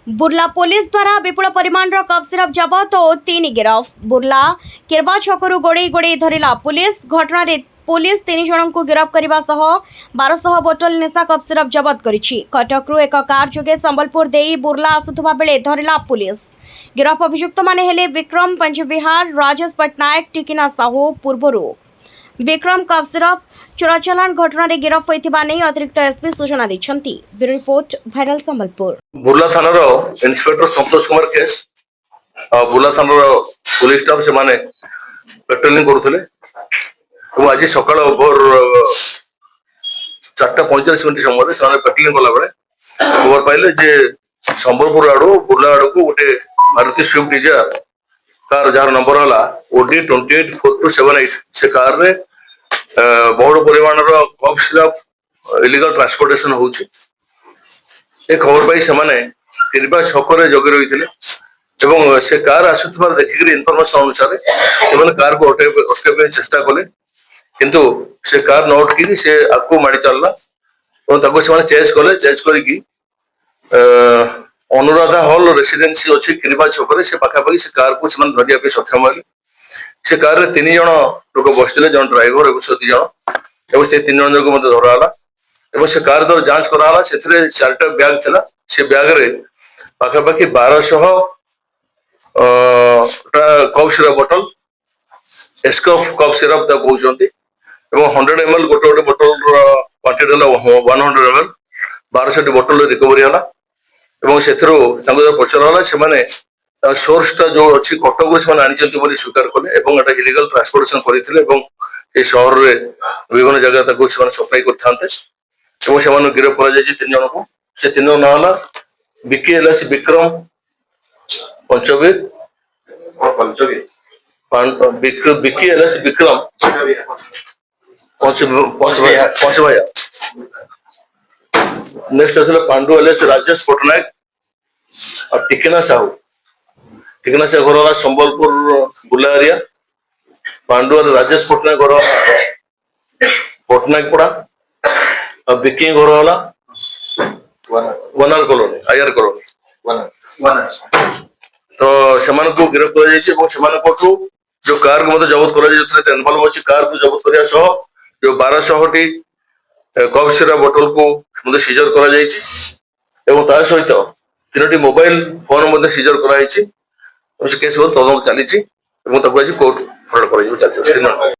Burla police द्वारा विपुल परिमाण cough syrup जबत और 3 गिरफ। बुर्ला केरबा छकरू गोड़े गोड़े धरला पुलिस। घटना पुलिस 3 जन को गिरफ करने सह 1200 बोतल निशा कफ सिरप जबत करिछि। कटकरू एक कार जोगे संबलपुर देई बुर्ला आसुथबा बेले धरला पुलिस। गिरफ अभियुक्त माने हेले विक्रम पंचविहार, राजेश पटनायक, टिकिना साहू। पूर्वरु विक्रम कफ सिरप चोराचालान घटना रे गिरफ होइथिबा नै अतिरिक्त एसपी सूचना दैछंती। Bureau report, viral Sambalpur. Burla थानार इन्स्पेक्टर संतोष कुमार केस बुर्ला थानार पुलिस स्टाफ से माने पेट्रोलिंग करुले। आज सकाल भोर 4:45 समय से पेट्रोलिंग कला बेले खबर पाइले जे संबलपुर आड़ू बुर्ला आड़ को गोटे मारुति स्विफ्ट डिजायर कार जार नंबर है OD 284278 से कार रे बहुत परिमाण कफ सिरप इलीगल ट्रांसपोर्टेशन होउछि। ए खबर पाई से किरबा छकरे जगी रही से कार आसुथबार देखिक इनफॉरमेशन अनुसार से कार को अटके चेष्टा कले, किंतु से कार न अटकी से आगू माड़ी चलला और से चेज कले। चेज करी अनुराधा हॉल रेसिडेंसी अच्छी किरबा छकरे से पाखापाखि से कार को धरिया सक्षम है। से कार रे 3 जन लोक बसते, जन ड्राइवर और 2 जन से 3 जन को धरला। से कार द्वारा जांच कराला से 4टा बैग थिला। से बैग रे पाखापाखि 1200 कफ सिरप बोतल एस्कफ कफ सिरप कहते 100 ml गोटे बोतल क्वांटिटी 100 ml 1200 बोतल रिकवरी है। से पचरा से सोर्स टा जो अच्छी कटक से आनी स्वीकार कले। इलीगल ट्रांसपोर्टेशन करते सहर में विभिन्न जगह सप्लाई करते से गिरफ कर 3 जन को। से 3 जन ना बिकी एलएस विक्रम पंचवीर बिकी एलएस विक्रम पंचभैया। नेक्स्ट आसला पांडु एलएस राजेश पटनायक और टिकिना साहू। टिकिना साहू घर संबलपुर बुला एरिया। पांडु और राजेश पटनायक घर पटनायक पड़ा और बिकी घर वनार कॉलोनी आयर कॉलोनी। तो से गिरफ कर जो कार को मतलब जबत कर इनवॉल्व अच्छी कार को जबत करने जो 1200 टी कफ सिरप बोतल को मतलब सीजर कर सहित 3टी मोबाइल फोन सीजर कर केस तदंत चली कोर्ट फरवर्ड कर।